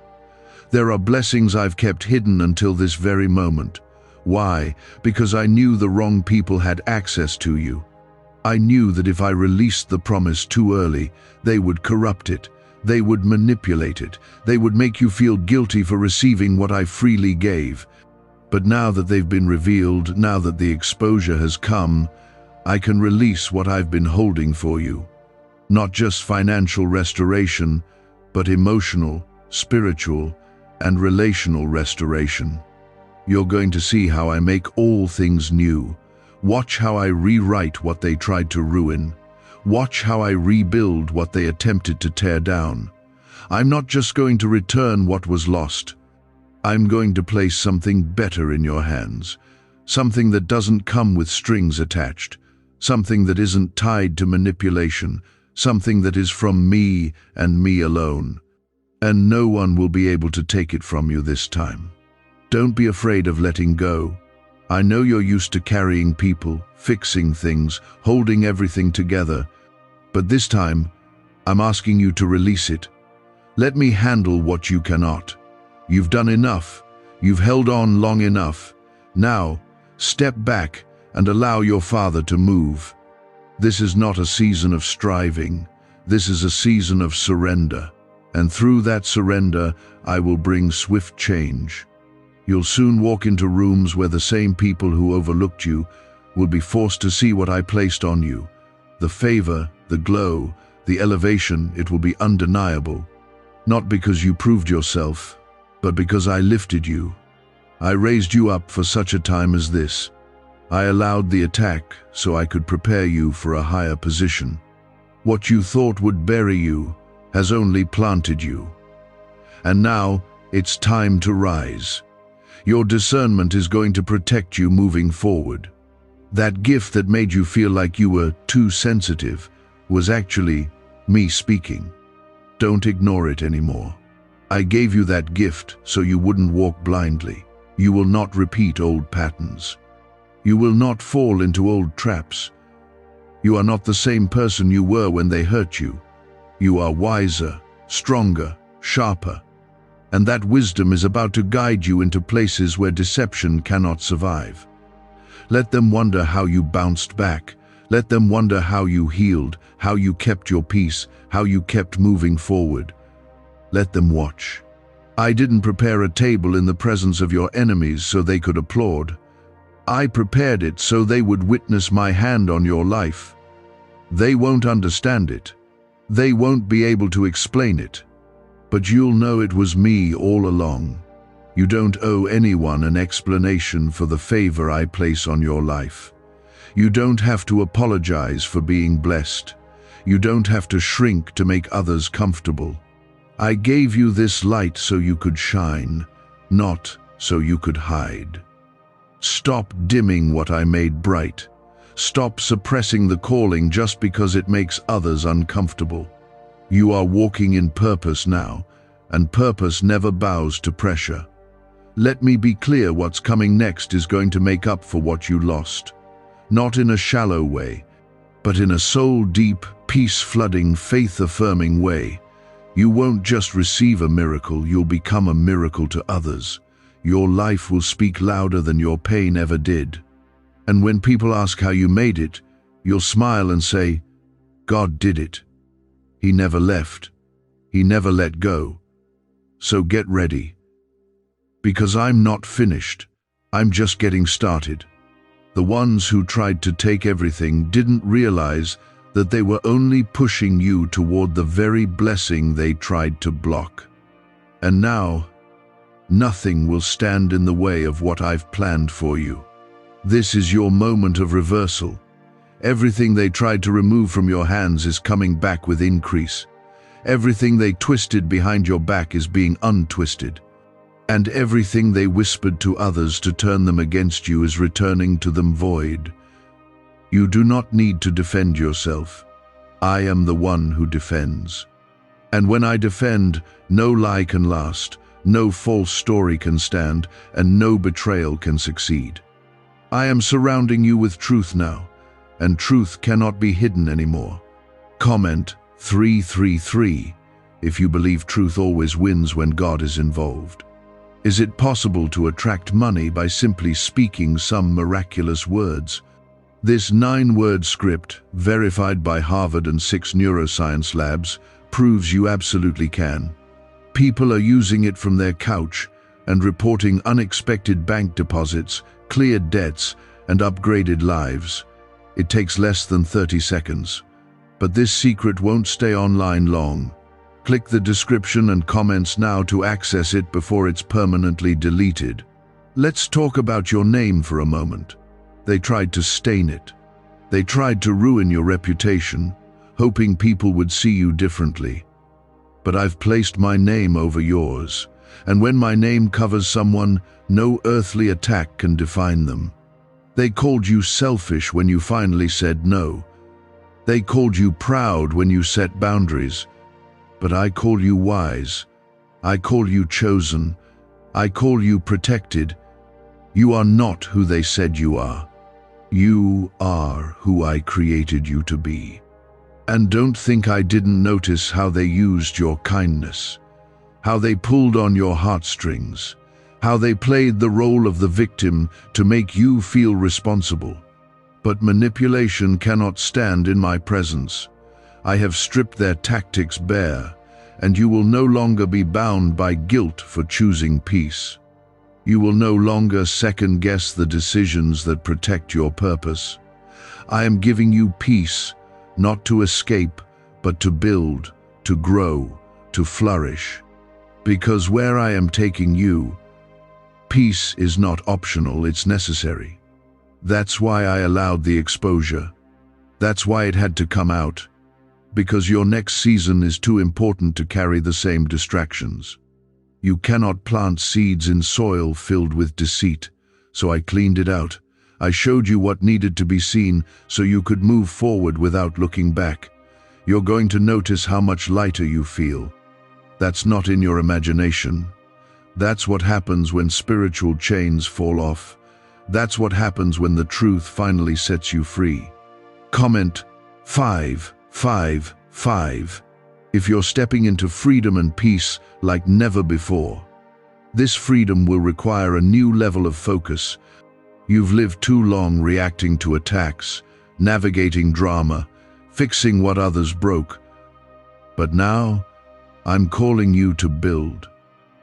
There are blessings I've kept hidden until this very moment. Why? Because I knew the wrong people had access to you. I knew that if I released the promise too early, they would corrupt it. They would manipulate it. They would make you feel guilty for receiving what I freely gave. But now that they've been revealed, now that the exposure has come, I can release what I've been holding for you. Not just financial restoration, but emotional, spiritual, and relational restoration. You're going to see how I make all things new. Watch how I rewrite what they tried to ruin. Watch how I rebuild what they attempted to tear down. I'm not just going to return what was lost. I'm going to place something better in your hands. Something that doesn't come with strings attached. Something that isn't tied to manipulation. Something that is from me and me alone. And no one will be able to take it from you this time. Don't be afraid of letting go. I know you're used to carrying people, fixing things, holding everything together. But this time, I'm asking you to release it. Let me handle what you cannot. You've done enough. You've held on long enough. Now, step back and allow your Father to move. This is not a season of striving. This is a season of surrender. And through that surrender, I will bring swift change. You'll soon walk into rooms where the same people who overlooked you will be forced to see what I placed on you. The favor, the glow, the elevation, it will be undeniable. Not because you proved yourself, but because I lifted you. I raised you up for such a time as this. I allowed the attack so I could prepare you for a higher position. What you thought would bury you has only planted you. And now it's time to rise. Your discernment is going to protect you moving forward. That gift that made you feel like you were too sensitive was actually me speaking. Don't ignore it anymore. I gave you that gift so you wouldn't walk blindly. You will not repeat old patterns. You will not fall into old traps. You are not the same person you were when they hurt you. You are wiser, stronger, sharper. And that wisdom is about to guide you into places where deception cannot survive. Let them wonder how you bounced back. Let them wonder how you healed, how you kept your peace, how you kept moving forward. Let them watch. I didn't prepare a table in the presence of your enemies so they could applaud. I prepared it so they would witness my hand on your life. They won't understand it. They won't be able to explain it. But you'll know it was me all along. You don't owe anyone an explanation for the favor I place on your life. You don't have to apologize for being blessed. You don't have to shrink to make others comfortable. I gave you this light so you could shine, not so you could hide. Stop dimming what I made bright. Stop suppressing the calling just because it makes others uncomfortable. You are walking in purpose now, and purpose never bows to pressure. Let me be clear, what's coming next is going to make up for what you lost. Not in a shallow way, but in a soul-deep, peace-flooding, faith-affirming way. You won't just receive a miracle, you'll become a miracle to others. Your life will speak louder than your pain ever did. And when people ask how you made it, you'll smile and say, God did it. He never left. He never let go. So get ready. Because I'm not finished. I'm just getting started. The ones who tried to take everything didn't realize that they were only pushing you toward the very blessing they tried to block. And now, nothing will stand in the way of what I've planned for you. This is your moment of reversal. Everything they tried to remove from your hands is coming back with increase. Everything they twisted behind your back is being untwisted. And everything they whispered to others to turn them against you is returning to them void. You do not need to defend yourself. I am the one who defends. And when I defend, no lie can last, no false story can stand, and no betrayal can succeed. I am surrounding you with truth now, and truth cannot be hidden anymore. Comment 333 if you believe truth always wins when God is involved. Is it possible to attract money by simply speaking some miraculous words? This 9-word script, verified by Harvard and 6 neuroscience labs, proves you absolutely can. People are using it from their couch and reporting unexpected bank deposits, cleared debts, and upgraded lives. It takes less than 30 seconds. But this secret won't stay online long. Click the description and comments now to access it before it's permanently deleted. Let's talk about your name for a moment. They tried to stain it. They tried to ruin your reputation, hoping people would see you differently. But I've placed my name over yours, and when my name covers someone, no earthly attack can define them. They called you selfish when you finally said no. They called you proud when you set boundaries. But I call you wise. I call you chosen. I call you protected. You are not who they said you are. You are who I created you to be. And don't think I didn't notice how they used your kindness, how they pulled on your heartstrings, how they played the role of the victim to make you feel responsible. But manipulation cannot stand in my presence. I have stripped their tactics bare, and you will no longer be bound by guilt for choosing peace. You will no longer second-guess the decisions that protect your purpose. I am giving you peace, not to escape, but to build, to grow, to flourish. Because where I am taking you, peace is not optional, it's necessary. That's why I allowed the exposure. That's why it had to come out. Because your next season is too important to carry the same distractions. You cannot plant seeds in soil filled with deceit, so I cleaned it out. I showed you what needed to be seen so you could move forward without looking back. You're going to notice how much lighter you feel. That's not in your imagination. That's what happens when spiritual chains fall off. That's what happens when the truth finally sets you free. Comment 555 if you're stepping into freedom and peace like never before. This freedom will require a new level of focus. You've lived too long reacting to attacks, navigating drama, fixing what others broke. But now, I'm calling you to build,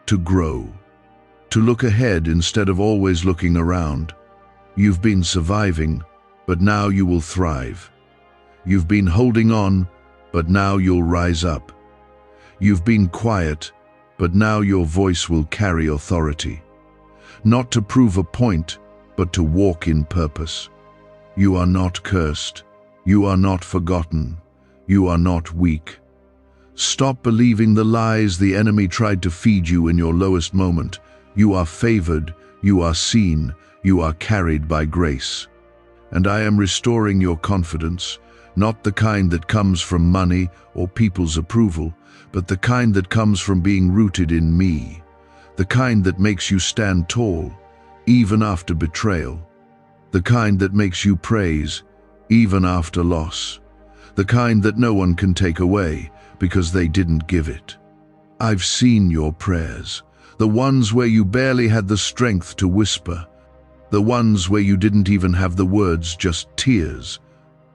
to grow, to look ahead instead of always looking around. You've been surviving, but now you will thrive. You've been holding on, but now you'll rise up. You've been quiet, but now your voice will carry authority. Not to prove a point, but to walk in purpose. You are not cursed. You are not forgotten. You are not weak. Stop believing the lies the enemy tried to feed you in your lowest moment. You are favored. You are seen. You are carried by grace. And I am restoring your confidence, not the kind that comes from money or people's approval, but the kind that comes from being rooted in me, the kind that makes you stand tall, even after betrayal, the kind that makes you praise, even after loss, the kind that no one can take away because they didn't give it. I've seen your prayers, the ones where you barely had the strength to whisper, the ones where you didn't even have the words, just tears.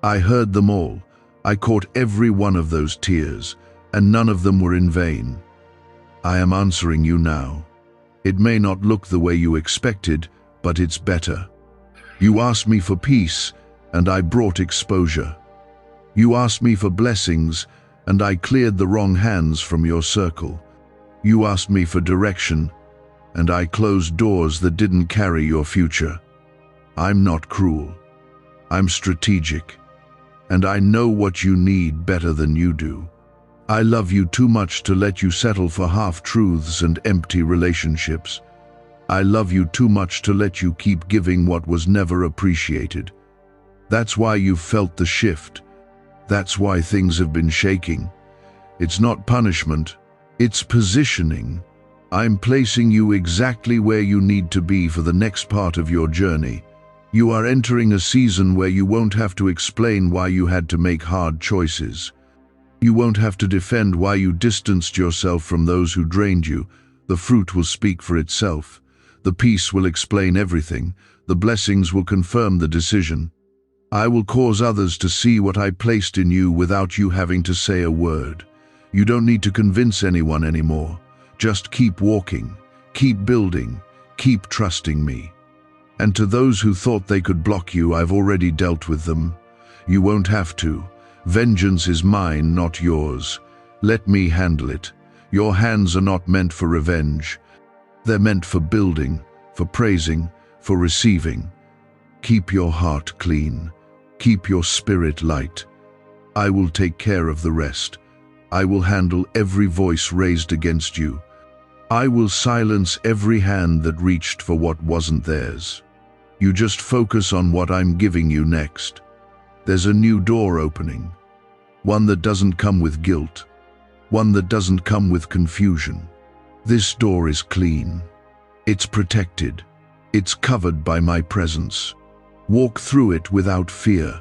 I heard them all. I caught every one of those tears, and none of them were in vain. I am answering you now. It may not look the way you expected, but it's better. You asked me for peace, and I brought exposure. You asked me for blessings, and I cleared the wrong hands from your circle. You asked me for direction, and I closed doors that didn't carry your future. I'm not cruel. I'm strategic, and I know what you need better than you do. I love you too much to let you settle for half-truths and empty relationships. I love you too much to let you keep giving what was never appreciated. That's why you've felt the shift. That's why things have been shaking. It's not punishment, it's positioning. I'm placing you exactly where you need to be for the next part of your journey. You are entering a season where you won't have to explain why you had to make hard choices. You won't have to defend why you distanced yourself from those who drained you. The fruit will speak for itself. The peace will explain everything. The blessings will confirm the decision. I will cause others to see what I placed in you without you having to say a word. You don't need to convince anyone anymore. Just keep walking, keep building, keep trusting me. And to those who thought they could block you, I've already dealt with them. You won't have to. Vengeance is mine, not yours. Let me handle it. Your hands are not meant for revenge. They're meant for building, for praising, for receiving. Keep your heart clean. Keep your spirit light. I will take care of the rest. I will handle every voice raised against you. I will silence every hand that reached for what wasn't theirs. You just focus on what I'm giving you next. There's a new door opening. One that doesn't come with guilt. One that doesn't come with confusion. This door is clean. It's protected. It's covered by my presence. Walk through it without fear.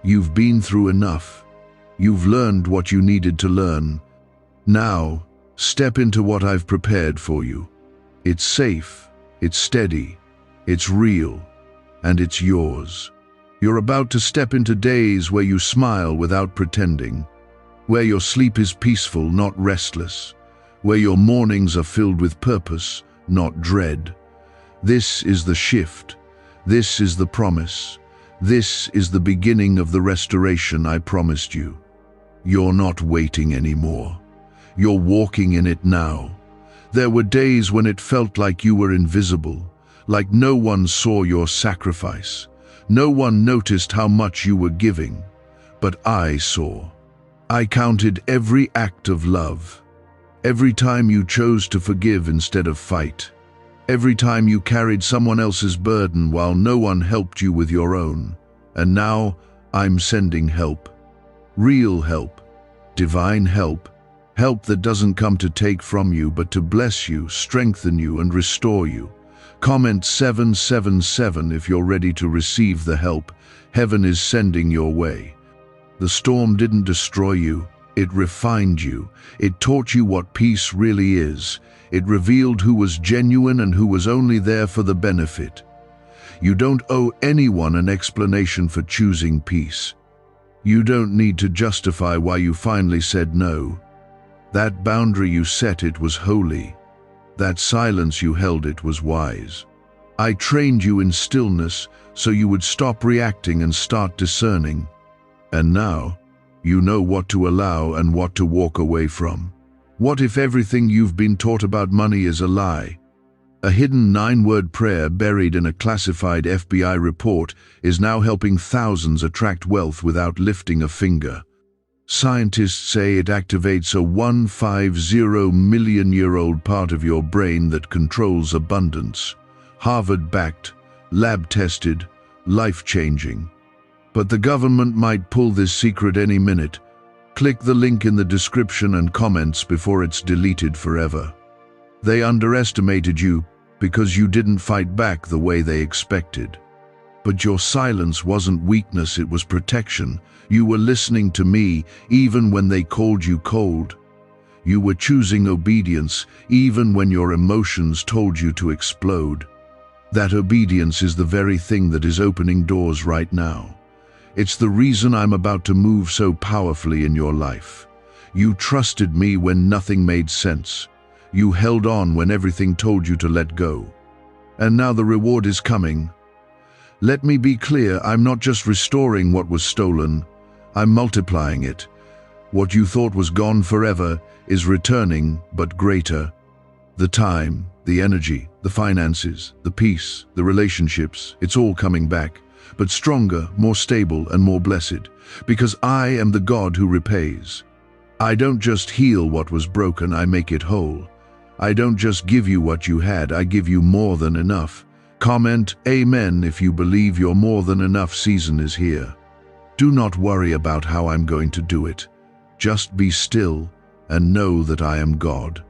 You've been through enough. You've learned what you needed to learn. Now, step into what I've prepared for you. It's safe, it's steady, it's real, and it's yours. You're about to step into days where you smile without pretending, where your sleep is peaceful, not restless, where your mornings are filled with purpose, not dread. This is the shift. This is the promise. This is the beginning of the restoration I promised you. You're not waiting anymore. You're walking in it now. There were days when it felt like you were invisible, like no one saw your sacrifice. No one noticed how much you were giving, but I saw. I counted every act of love, every time you chose to forgive instead of fight, Every time you carried someone else's burden while no one helped you with your own. And now I'm sending help. Real help. Divine help. Help that doesn't come to take from you but to bless you, strengthen you, and restore you. Comment 777 if you're ready to receive the help heaven is sending your way. The storm didn't destroy you. It refined you. It taught you what peace really is. It revealed who was genuine and who was only there for the benefit. You don't owe anyone an explanation for choosing peace. You don't need to justify why you finally said no. That boundary you set, it was holy. That silence you held, it was wise. I trained you in stillness so you would stop reacting and start discerning. And now, you know what to allow and what to walk away from. What if everything you've been taught about money is a lie? A hidden 9-word prayer buried in a classified FBI report is now helping thousands attract wealth without lifting a finger. Scientists say it activates a 150-million-year-old part of your brain that controls abundance. Harvard-backed, lab-tested, life-changing. But the government might pull this secret any minute. Click the link in the description and comments before it's deleted forever. They underestimated you because you didn't fight back the way they expected. But your silence wasn't weakness, it was protection. You were listening to me even when they called you cold. You were choosing obedience even when your emotions told you to explode. That obedience is the very thing that is opening doors right now. It's the reason I'm about to move so powerfully in your life. You trusted me when nothing made sense. You held on when everything told you to let go. And now the reward is coming. Let me be clear, I'm not just restoring what was stolen, I'm multiplying it. What you thought was gone forever is returning, but greater. The time, the energy, the finances, the peace, the relationships, it's all coming back. But stronger, more stable, and more blessed, because I am the God who repays. I don't just heal what was broken, I make it whole. I don't just give you what you had, I give you more than enough. Comment Amen if you believe your more than enough season is here. Do not worry about how I'm going to do it. Just be still and know that I am God.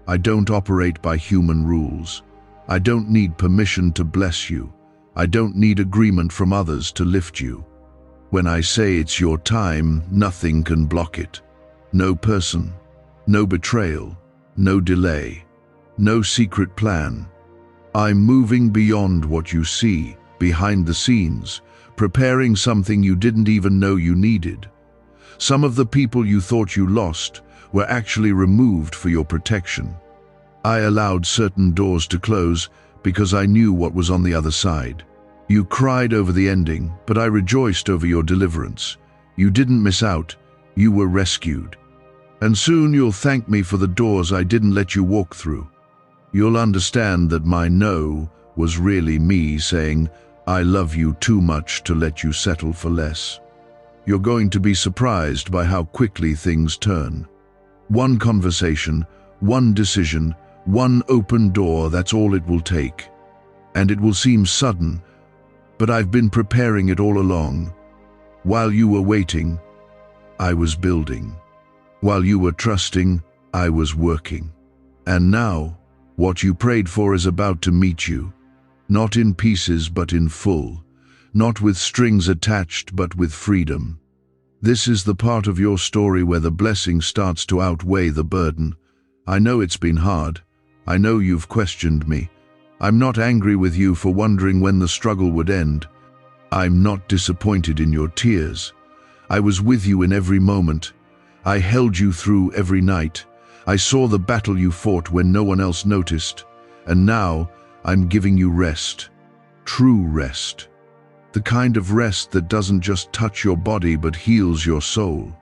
I don't operate by human rules. I don't need permission to bless you. I don't need agreement from others to lift you. When I say it's your time, nothing can block it. No person, no betrayal, no delay, no secret plan. I'm moving beyond what you see, behind the scenes, preparing something you didn't even know you needed. Some of the people you thought you lost were actually removed for your protection. I allowed certain doors to close because I knew what was on the other side. You cried over the ending, but I rejoiced over your deliverance. You didn't miss out, you were rescued. And soon you'll thank me for the doors I didn't let you walk through. You'll understand that my no was really me saying, I love you too much to let you settle for less. You're going to be surprised by how quickly things turn. One conversation, one decision, one open door, that's all it will take. And it will seem sudden, but I've been preparing it all along. While you were waiting, I was building. While you were trusting, I was working. And now, what you prayed for is about to meet you. Not in pieces, but in full. Not with strings attached, but with freedom. This is the part of your story where the blessing starts to outweigh the burden. I know it's been hard. I know you've questioned me. I'm not angry with you for wondering when the struggle would end. I'm not disappointed in your tears. I was with you in every moment. I held you through every night. I saw the battle you fought when no one else noticed. And now, I'm giving you rest. True rest. The kind of rest that doesn't just touch your body but heals your soul.